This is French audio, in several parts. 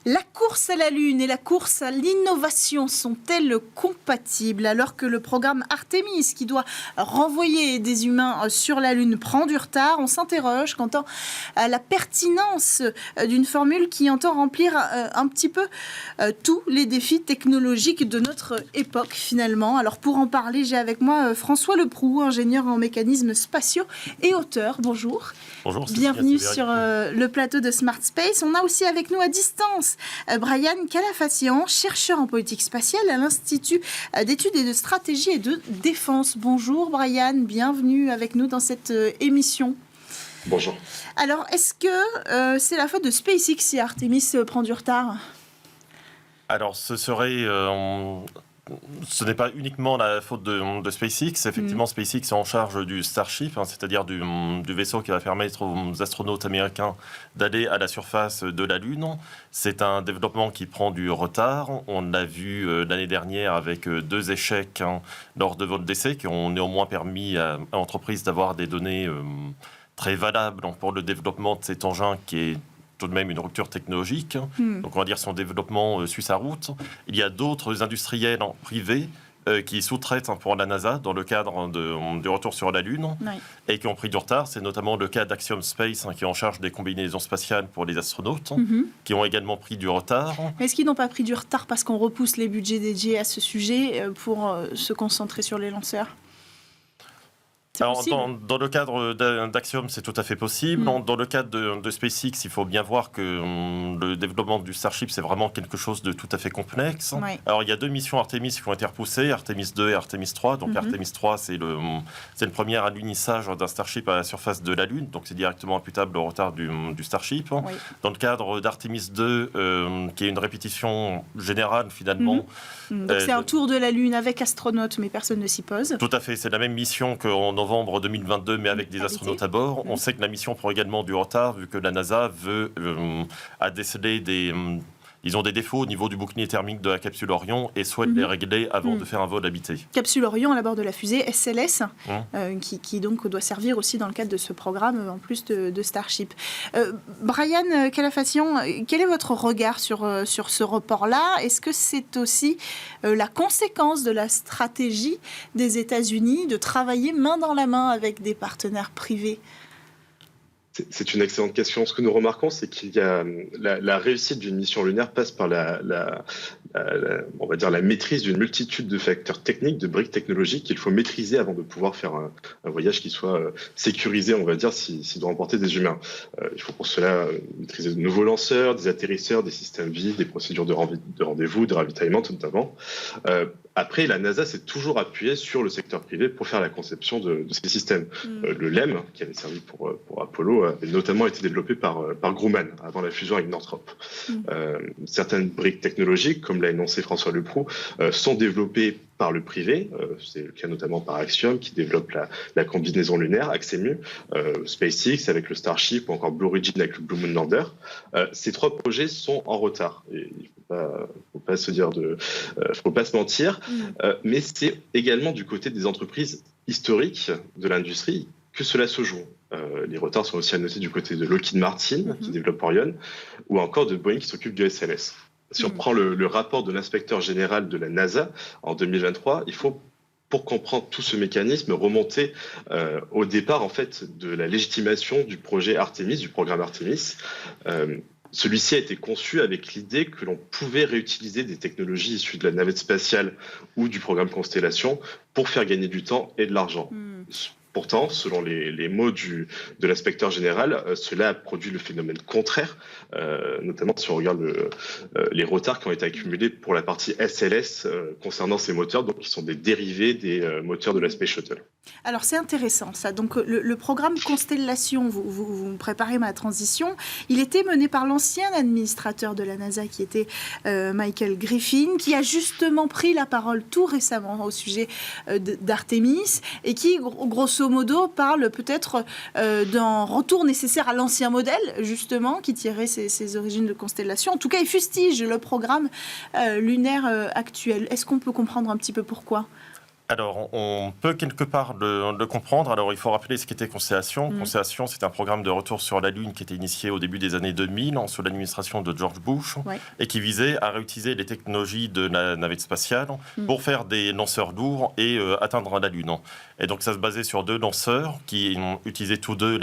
La course à la Lune et la course à l'innovation sont-elles compatibles alors que le programme Artemis, qui doit renvoyer des humains sur la Lune, prend du retard? On s'interroge quant à la pertinence d'une formule qui entend remplir un petit peu tous les défis technologiques de notre époque finalement. Alors pour en parler, j'ai avec moi François Leproux, ingénieur en mécanismes spatiaux et auteur. Bonjour. Bonjour. Bienvenue sur le plateau de Smart Space. On a aussi avec nous à distance Bryan Kalafassian, chercheur en politique spatiale à l'Institut d'études et de stratégie et de défense. Bonjour Bryan, bienvenue avec nous dans cette émission. Bonjour. Alors, est-ce que c'est la faute de SpaceX si Artemis prend du retard ? Alors, ce n'est pas uniquement la faute de SpaceX. Effectivement, SpaceX est en charge du Starship, c'est-à-dire du vaisseau qui va permettre aux astronautes américains d'aller à la surface de la Lune. C'est un développement qui prend du retard. On l'a vu l'année dernière avec 2 échecs lors de vols d'essai qui ont néanmoins permis à l'entreprise d'avoir des données très valables pour le développement de cet engin qui est tout de même une rupture technologique. Donc on va dire son développement suit sa route. Il y a d'autres industriels privés qui sous-traitent pour la NASA dans le cadre du retour sur la Lune et qui ont pris du retard. C'est notamment le cas d'Axiom Space qui est en charge des combinaisons spatiales pour les astronautes, qui ont également pris du retard. Mais est-ce qu'ils n'ont pas pris du retard parce qu'on repousse les budgets dédiés à ce sujet pour se concentrer sur les lanceurs ? Alors, dans le cadre d'Axiom, c'est tout à fait possible. Dans le cadre de SpaceX, il faut bien voir que le développement du Starship, c'est vraiment quelque chose de tout à fait complexe. Alors, il y a 2 missions Artemis qui ont été repoussées, Artemis 2 et Artemis 3. Donc, Artemis 3, c'est le premier alunissage d'un Starship à la surface de la Lune. Donc, c'est directement imputable au retard du Starship. Dans le cadre d'Artemis 2, qui est une répétition générale, finalement. Donc, c'est un tour de la Lune avec astronautes, mais personne ne s'y pose. Tout à fait. C'est la même mission qu'en novembre 2022, mais avec des astronautes à bord. On sait que la mission prend également du retard, vu que la NASA a décelé des défauts au niveau du bouclier thermique de la capsule Orion et souhaite les régler avant de faire un vol habité. Capsule Orion à bord de la fusée SLS, qui donc doit servir aussi dans le cadre de ce programme, en plus de Starship. Bryan Kalafassian, quel est votre regard sur ce report-là ? Est-ce que c'est aussi la conséquence de la stratégie des États-Unis de travailler main dans la main avec des partenaires privés ? C'est une excellente question. Ce que nous remarquons, c'est qu'il y a la réussite d'une mission lunaire passe par on va dire la maîtrise d'une multitude de facteurs techniques, de briques technologiques qu'il faut maîtriser avant de pouvoir faire un voyage qui soit sécurisé, on va dire, s'il doit emporter des humains. Il faut pour cela maîtriser de nouveaux lanceurs, des atterrisseurs, des systèmes vifs, des procédures de rendez-vous, de ravitaillement notamment. Après, la NASA s'est toujours appuyée sur le secteur privé pour faire la conception de ces systèmes. Le LEM, qui avait servi pour Apollo, avait notamment été développé par Grumman, avant la fusion avec Northrop. Certaines briques technologiques, comme l'a énoncé François Leproux, sont développées par le privé. C'est le cas notamment par Axiom, qui développe la combinaison lunaire, Axemu, SpaceX avec le Starship ou encore Blue Origin avec le Blue Moon Lander. Ces 3 projets sont en retard. Et il faut pas se mentir, mais c'est également du côté des entreprises historiques de l'industrie que cela se joue. Les retards sont aussi à noter du côté de Lockheed Martin, qui développe Orion, ou encore de Boeing qui s'occupe du SLS. Si on prend le rapport de l'inspecteur général de la NASA en 2023, il faut, pour comprendre tout ce mécanisme, remonter au départ en fait de la légitimation du projet Artemis, du programme Artemis. Celui-ci a été conçu avec l'idée que l'on pouvait réutiliser des technologies issues de la navette spatiale ou du programme Constellation pour faire gagner du temps et de l'argent. Pourtant, selon les mots de l'inspecteur général, cela a produit le phénomène contraire, notamment si on regarde les retards qui ont été accumulés pour la partie SLS concernant ces moteurs, donc qui sont des dérivés des moteurs de la Space Shuttle. Alors c'est intéressant ça. Donc le programme Constellation, vous préparez ma transition, il était mené par l'ancien administrateur de la NASA qui était Michael Griffin, qui a justement pris la parole tout récemment au sujet d'Artemis et qui grosso modo parle peut-être d'un retour nécessaire à l'ancien modèle justement qui tirait ses origines de Constellation. En tout cas, il fustige le programme lunaire actuel. Est-ce qu'on peut comprendre un petit peu pourquoi ? Alors, on peut quelque part le comprendre. Alors, il faut rappeler ce qu'était Constellation. Constellation, c'est un programme de retour sur la Lune qui était initié au début des années 2000, sous l'administration de George Bush, et qui visait à réutiliser les technologies de la navette spatiale pour faire des lanceurs lourds et atteindre la Lune. Et donc, ça se basait sur 2 lanceurs qui utilisaient tous deux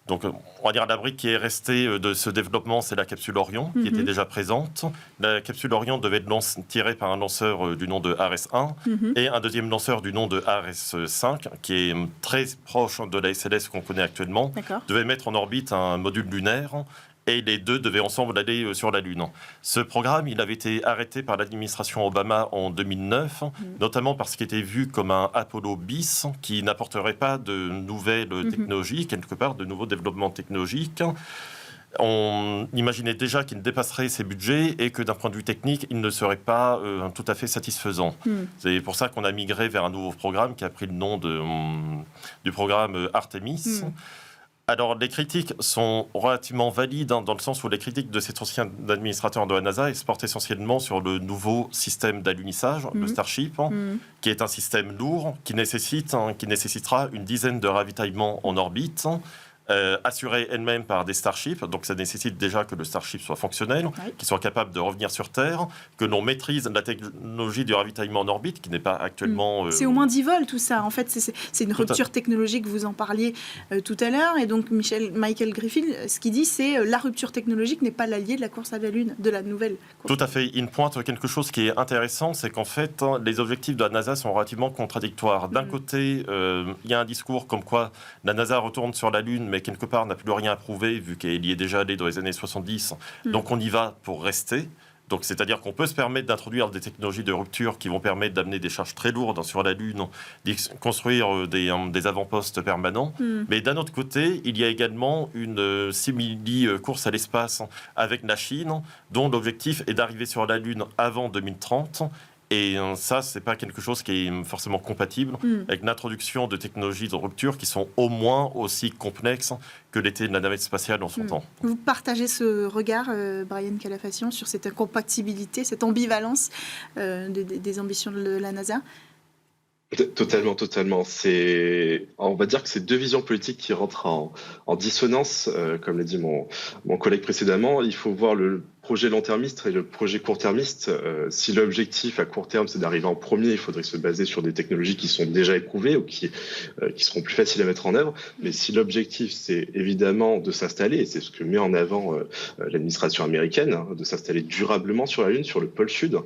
Donc, on va dire la brique qui est restée de ce développement, c'est la capsule Orion, qui était déjà présente. La capsule Orion devait être tirée par un lanceur du nom de Ares-1 et un deuxième lanceur du nom de Ares-5, qui est très proche de la SLS qu'on connaît actuellement, devait mettre en orbite un module lunaire. Et les 2 devaient ensemble aller sur la Lune. Ce programme, il avait été arrêté par l'administration Obama en 2009, notamment parce qu'il était vu comme un Apollo bis qui n'apporterait pas de nouvelles technologies, quelque part de nouveaux développements technologiques. On imaginait déjà qu'il ne dépasserait ses budgets et que d'un point de vue technique, il ne serait pas tout à fait satisfaisant. C'est pour ça qu'on a migré vers un nouveau programme qui a pris le nom du programme Artemis. Alors, les critiques sont relativement valides dans le sens où les critiques de cet ancien administrateur de la NASA se portent essentiellement sur le nouveau système d'alunissage, le Starship, qui est un système lourd qui nécessitera une dizaine de ravitaillements en orbite, assurée elle-même par des Starships. Donc ça nécessite déjà que le Starship soit fonctionnel, qu'il soit capable de revenir sur Terre, que l'on maîtrise la technologie du ravitaillement en orbite, qui n'est pas actuellement... C'est au moins 10 vols tout ça. En fait, c'est une rupture technologique, vous en parliez tout à l'heure. Et donc Michael Griffin, ce qu'il dit, c'est la rupture technologique n'est pas l'allié de la course à la Lune, de la nouvelle course. Tout à fait. Il pointe quelque chose qui est intéressant, c'est qu'en fait, les objectifs de la NASA sont relativement contradictoires. D'un côté, il y a un discours comme quoi la NASA retourne sur la Lune, mais quelque part n'a plus rien à prouver vu qu'elle y est déjà allée dans les années 70. Donc on y va pour rester. Donc c'est-à-dire qu'on peut se permettre d'introduire des technologies de rupture qui vont permettre d'amener des charges très lourdes sur la Lune, de construire des avant-postes permanents. Mais d'un autre côté, il y a également une simili-course à l'espace avec la Chine, dont l'objectif est d'arriver sur la Lune avant 2030. Et ça, ce n'est pas quelque chose qui est forcément compatible avec l'introduction de technologies de rupture qui sont au moins aussi complexes que l'était de la navette spatiale en son temps. Vous partagez ce regard, Brian Calafatian, sur cette incompatibilité, cette ambivalence des ambitions de la NASA ? Totalement. On va dire que c'est 2 visions politiques qui rentrent en dissonance. Comme l'a dit mon collègue précédemment, il faut voir le projet long-termiste et le projet court-termiste. Si l'objectif à court terme, c'est d'arriver en premier, il faudrait se baser sur des technologies qui sont déjà éprouvées ou qui seront plus faciles à mettre en œuvre. Mais si l'objectif, c'est évidemment de s'installer, et c'est ce que met en avant l'administration américaine, de s'installer durablement sur la Lune, sur le pôle Sud,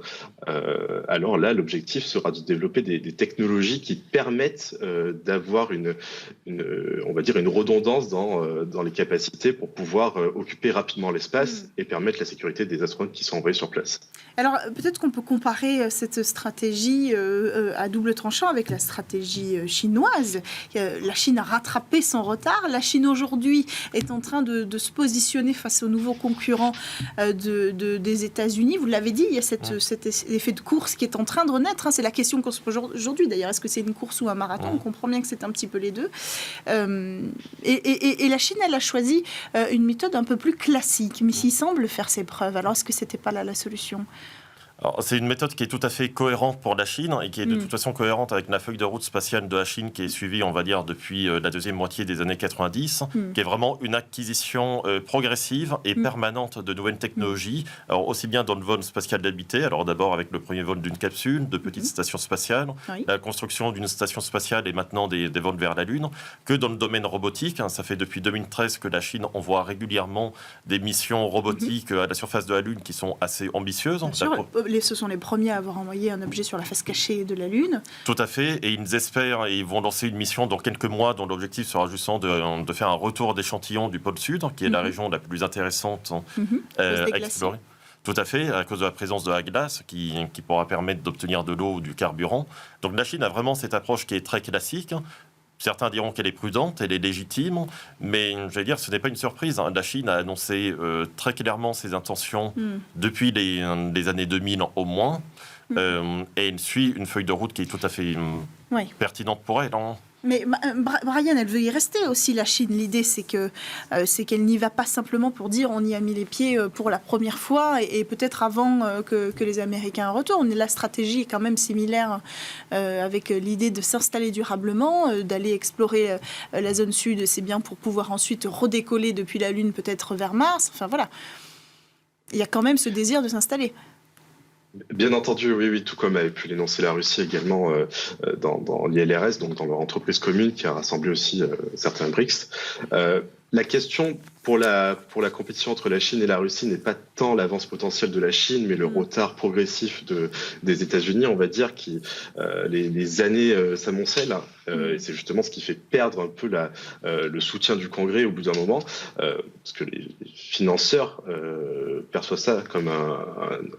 alors là, l'objectif sera de développer des technologies qui permettent d'avoir on va dire une redondance dans les capacités pour pouvoir occuper rapidement l'espace et permettre la sécurité des astronautes qui sont envoyés sur place. Alors, peut-être qu'on peut comparer cette stratégie à double tranchant avec la stratégie chinoise. La Chine a rattrapé son retard. La Chine, aujourd'hui, est en train de se positionner face aux nouveaux concurrents des États-Unis. Vous l'avez dit, il y a cet effet de course qui est en train de renaître. C'est la question qu'on se pose aujourd'hui, d'ailleurs. Est-ce que c'est une course ou un marathon ? On comprend bien que c'est un petit peu les deux. Et la Chine, elle a choisi une méthode un peu plus classique, mais s'il semble faire ses preuves. Alors, est-ce que ce n'était pas là la solution ? Alors, c'est une méthode qui est tout à fait cohérente pour la Chine et qui est de toute façon cohérente avec la feuille de route spatiale de la Chine qui est suivie, on va dire, depuis la deuxième moitié des années 90, qui est vraiment une acquisition progressive et permanente de nouvelles technologies, alors aussi bien dans le vol spatial d'habité, alors d'abord avec le premier vol d'une capsule, de petites stations spatiales, la construction d'une station spatiale et maintenant des vols vers la Lune, que dans le domaine robotique. Ça fait depuis 2013 que la Chine envoie régulièrement des missions robotiques à la surface de la Lune qui sont assez ambitieuses. Ce sont les premiers à avoir envoyé un objet sur la face cachée de la Lune. Tout à fait, et ils espèrent et ils vont lancer une mission dans quelques mois dont l'objectif sera justement de faire un retour d'échantillons du pôle Sud, qui est la région la plus intéressante à explorer. Tout à fait, à cause de la présence de la glace qui pourra permettre d'obtenir de l'eau ou du carburant. Donc la Chine a vraiment cette approche qui est très classique. Certains diront qu'elle est prudente, elle est légitime, mais j'allais dire, ce n'est pas une surprise. La Chine a annoncé très clairement ses intentions depuis les années 2000 au moins, et elle suit une feuille de route qui est tout à fait pertinente pour elle. Mais Brian, elle veut y rester aussi, la Chine. L'idée, c'est qu'elle n'y va pas simplement pour dire on y a mis les pieds pour la première fois et peut-être avant que les Américains retournent. La stratégie est quand même similaire avec l'idée de s'installer durablement, d'aller explorer la zone sud, c'est bien pour pouvoir ensuite redécoller depuis la Lune peut-être vers Mars. Enfin voilà, il y a quand même ce désir de s'installer. Bien entendu, oui, tout comme avait pu l'énoncer la Russie également dans l'ILRS, donc dans leur entreprise commune qui a rassemblé aussi certains BRICS. La question pour la compétition entre la Chine et la Russie n'est pas tant l'avance potentielle de la Chine, mais le retard progressif des États-Unis, on va dire, qui les années s'amoncellent. Et c'est justement ce qui fait perdre un peu le soutien du Congrès au bout d'un moment, parce que les financeurs perçoivent ça comme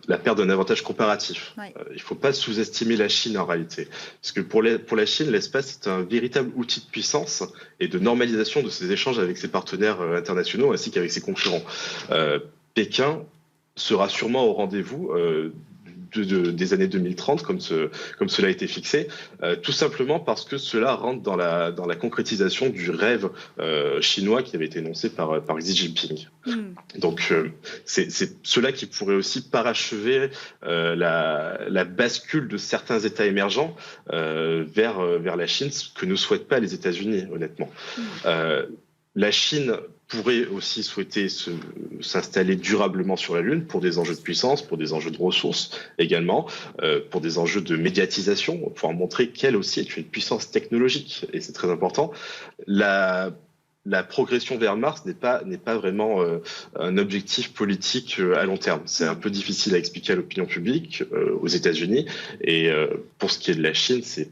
la perte d'un avantage comparatif. Ouais. Il ne faut pas sous-estimer la Chine en réalité, parce que pour la Chine, l'espace est un véritable outil de puissance et de normalisation de ses échanges avec ses partenaires internationaux ainsi qu'avec ses concurrents. Pékin sera sûrement au rendez-vous des années 2030, comme cela a été fixé, tout simplement parce que cela rentre dans la concrétisation du rêve chinois qui avait été énoncé par Xi Jinping. Donc c'est cela qui pourrait aussi parachever la bascule de certains États émergents vers la Chine, ce que ne souhaitent pas les États-Unis, honnêtement. La Chine pourrait aussi souhaiter s'installer durablement sur la Lune pour des enjeux de puissance, pour des enjeux de ressources également, pour des enjeux de médiatisation, pour pouvoir montrer qu'elle aussi est une puissance technologique, et c'est très important. La progression vers Mars n'est pas vraiment un objectif politique à long terme. C'est un peu difficile à expliquer à l'opinion publique aux États-Unis, et pour ce qui est de la Chine, c'est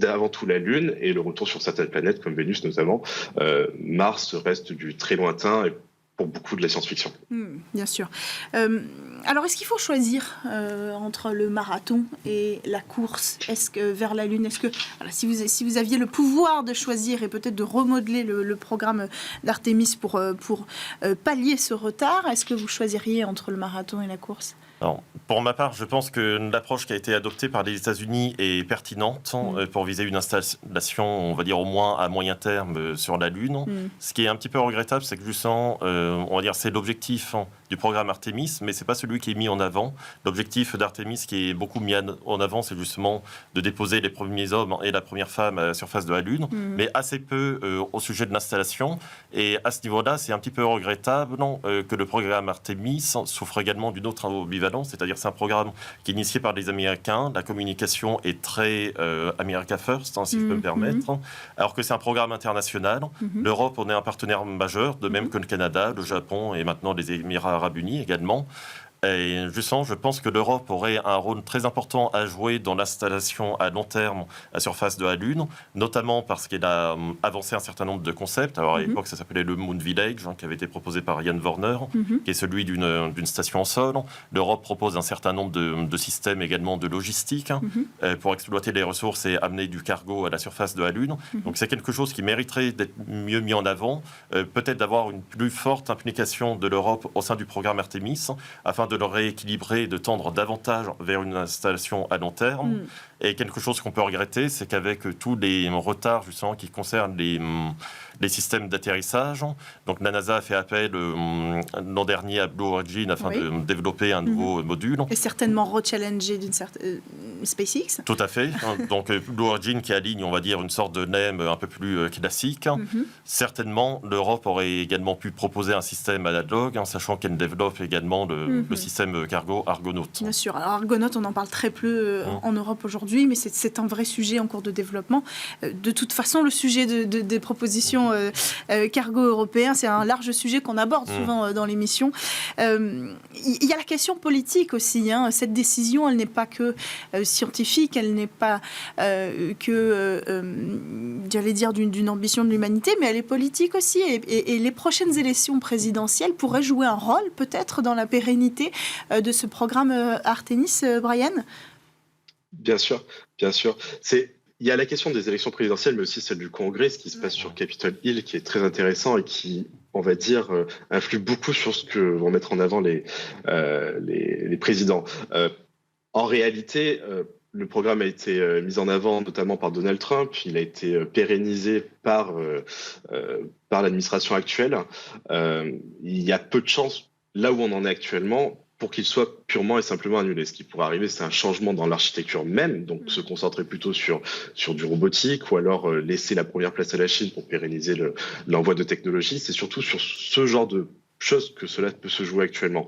avant tout la Lune et le retour sur certaines planètes comme Vénus notamment. Mars reste du très lointain et pour beaucoup de la science-fiction. Bien sûr. Alors, est-ce qu'il faut choisir entre le marathon et la course vers la Lune? Est-ce que, voilà, si vous aviez le pouvoir de choisir et peut-être de remodeler le programme d'Artemis pour pallier ce retard, est-ce que vous choisiriez entre le marathon et la course? Alors, pour ma part, je pense que l'approche qui a été adoptée par les États-Unis est pertinente pour viser une installation, on va dire au moins à moyen terme, sur la Lune. Ce qui est un petit peu regrettable, c'est que justement, on va dire, c'est l'objectif du programme Artemis, mais c'est pas celui qui est mis en avant. L'objectif d'Artemis qui est beaucoup mis en avant, c'est justement de déposer les premiers hommes et la première femme à la surface de la Lune, mais assez peu au sujet de l'installation. Et à ce niveau-là, c'est un petit peu regrettable que le programme Artemis souffre également d'une autre ambivalence, c'est-à-dire c'est un programme qui est initié par les Américains. La communication est très America First, si je peux me permettre, alors que c'est un programme international. L'Europe, on est un partenaire majeur, de même que le Canada, le Japon et maintenant les Émirats arabes unis également. Et justement, je pense que l'Europe aurait un rôle très important à jouer dans l'installation à long terme à la surface de la Lune, notamment parce qu'elle a avancé un certain nombre de concepts. Alors à l'époque, ça s'appelait le Moon Village, qui avait été proposé par Jan Werner, qui est celui d'une station en sol. L'Europe propose un certain nombre de systèmes également de logistique pour exploiter les ressources et amener du cargo à la surface de la Lune. Donc c'est quelque chose qui mériterait d'être mieux mis en avant, peut-être d'avoir une plus forte implication de l'Europe au sein du programme Artemis, afin de le rééquilibrer et de tendre davantage vers une installation à long terme. Et quelque chose qu'on peut regretter, c'est qu'avec tous les retards justement qui concernent les systèmes d'atterrissage, donc la NASA a fait appel l'an dernier à Blue Origin afin de développer un nouveau module. Et certainement re-challenger d'une certaine SpaceX. Tout à fait. Donc Blue Origin qui aligne, on va dire, une sorte de NEM un peu plus classique. Certainement, l'Europe aurait également pu proposer un système analogue, sachant qu'elle développe également le système cargo Argonaut. Bien sûr. Alors Argonaut, on en parle très peu en Europe aujourd'hui, mais c'est un vrai sujet en cours de développement. De toute façon, le sujet des propositions cargo européen, c'est un large sujet qu'on aborde souvent dans l'émission. Il y a la question politique aussi. Cette décision, elle n'est pas que scientifique, elle n'est pas que, j'allais dire, d'une ambition de l'humanité, mais elle est politique aussi. Et les prochaines élections présidentielles pourraient jouer un rôle, peut-être, dans la pérennité de ce programme Artemis, Brian ? Bien sûr, bien sûr. Il y a la question des élections présidentielles, mais aussi celle du Congrès, ce qui se passe sur Capitol Hill, qui est très intéressant et qui, on va dire, influe beaucoup sur ce que vont mettre en avant les présidents. En réalité, le programme a été mis en avant notamment par Donald Trump. Il a été pérennisé par l'administration actuelle. Il y a peu de chances, là où on en est actuellement, pour qu'il soit purement et simplement annulé. Ce qui pourrait arriver, c'est un changement dans l'architecture même, donc se concentrer plutôt sur du robotique, ou alors laisser la première place à la Chine pour pérenniser l'envoi de technologies. C'est surtout sur ce genre de choses que cela peut se jouer actuellement.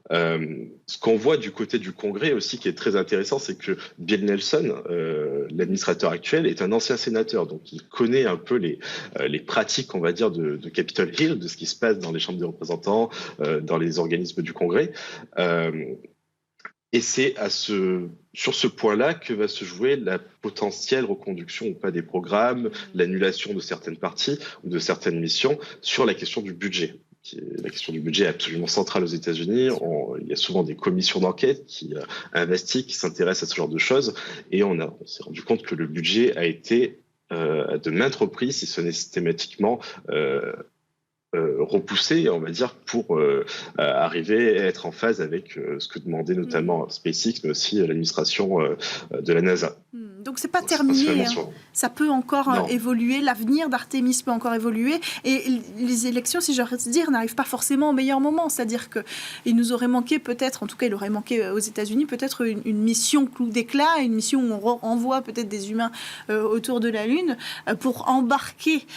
Ce qu'on voit du côté du Congrès aussi, qui est très intéressant, c'est que Bill Nelson, l'administrateur actuel, est un ancien sénateur, donc il connaît un peu les pratiques, on va dire, de Capitol Hill, de ce qui se passe dans les chambres des représentants, dans les organismes du Congrès. Et c'est sur ce point-là que va se jouer la potentielle reconduction ou pas des programmes, l'annulation de certaines parties ou de certaines missions sur la question du budget. La question du budget est absolument centrale aux États-Unis. Il y a souvent des commissions d'enquête qui investiguent, qui s'intéressent à ce genre de choses. Et on s'est rendu compte que le budget a été de maintes reprises, si ce n'est systématiquement, repoussé, on va dire, pour arriver à être en phase avec ce que demandait notamment SpaceX, mais aussi l'administration de la NASA. Donc c'est pas terminé, hein. Ça peut encore évoluer, l'avenir d'Artemis peut encore évoluer, et les élections, si j'ose dire, n'arrivent pas forcément au meilleur moment, c'est-à-dire qu'il nous aurait manqué peut-être, en tout cas il aurait manqué aux États-Unis peut-être une mission clou d'éclat, une mission où on envoie peut-être des humains autour de la Lune pour embarquer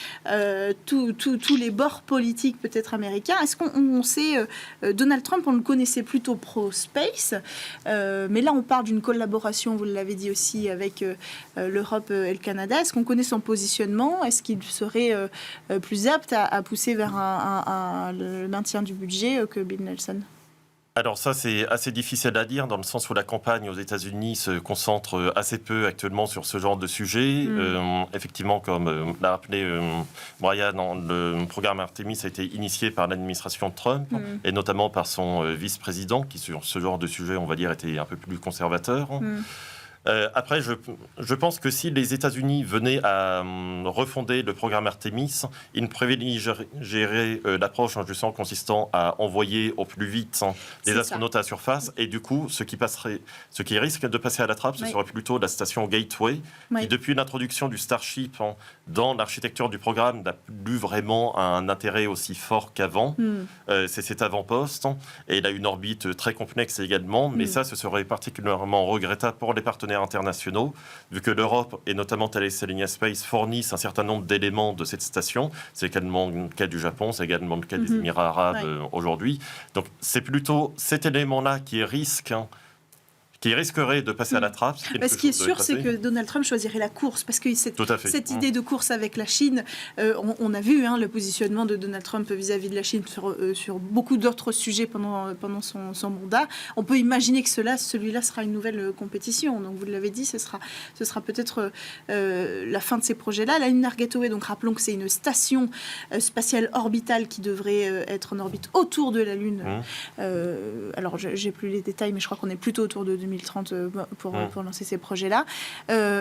tous les bords politiques peut-être américains. Est-ce qu'on sait, Donald Trump, on le connaissait plutôt pro-space, mais là on parle d'une collaboration, vous l'avez dit aussi, avec l'Europe et le Canada. Est-ce qu'on connaît son positionnement? Est-ce qu'il serait plus apte à pousser vers le maintien du budget que Bill Nelson? Alors ça, c'est assez difficile à dire, dans le sens où la campagne aux États-Unis se concentre assez peu actuellement sur ce genre de sujet. Effectivement, comme l'a rappelé Brian, le programme Artemis a été initié par l'administration Trump, et notamment par son vice-président, qui sur ce genre de sujet, on va dire, était un peu plus conservateur. Après, je pense que si les États-Unis venaient à refonder le programme Artemis, ils privilégieraient l'approche en justement consistant à envoyer au plus vite les astronautes à la surface. Et du coup, ce qui risque de passer à la trappe, ce serait plutôt la station Gateway, qui depuis l'introduction du Starship dans l'architecture du programme n'a plus vraiment un intérêt aussi fort qu'avant. C'est cet avant-poste, et il a une orbite très complexe également, mais ça, ce serait particulièrement regrettable pour les partenaires internationaux, vu que l'Europe et notamment Thales Alenia Space fournissent un certain nombre d'éléments de cette station. C'est également le cas du Japon, c'est également le cas des Émirats arabes aujourd'hui. Donc c'est plutôt cet élément-là qui risquerait de passer à la trappe. Ce qui est sûr, c'est que Donald Trump choisirait la course, parce que cette idée de course avec la Chine, on a vu le positionnement de Donald Trump vis-à-vis de la Chine sur beaucoup d'autres sujets pendant son mandat. On peut imaginer que celui-là sera une nouvelle compétition. Donc vous l'avez dit, ce sera peut-être la fin de ces projets-là. La Lunar Gateway, donc rappelons que c'est une station spatiale orbitale qui devrait être en orbite autour de la Lune. Alors j'ai plus les détails, mais je crois qu'on est plutôt autour de 2030 pour lancer ces projets-là.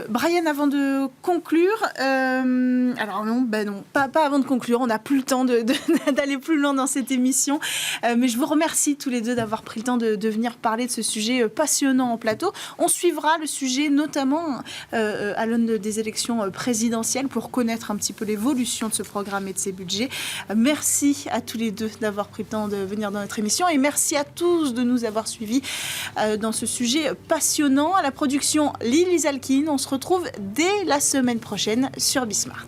Brian, avant de conclure, alors non, pas avant de conclure, on n'a plus le temps d'aller plus loin dans cette émission, mais je vous remercie tous les deux d'avoir pris le temps de venir parler de ce sujet passionnant en plateau. On suivra le sujet notamment à l'aune des élections présidentielles pour connaître un petit peu l'évolution de ce programme et de ses budgets. Merci à tous les deux d'avoir pris le temps de venir dans notre émission, et merci à tous de nous avoir suivis dans ce sujet passionnant. À la production, Lily Zalkin. On se retrouve dès la semaine prochaine sur Bismart.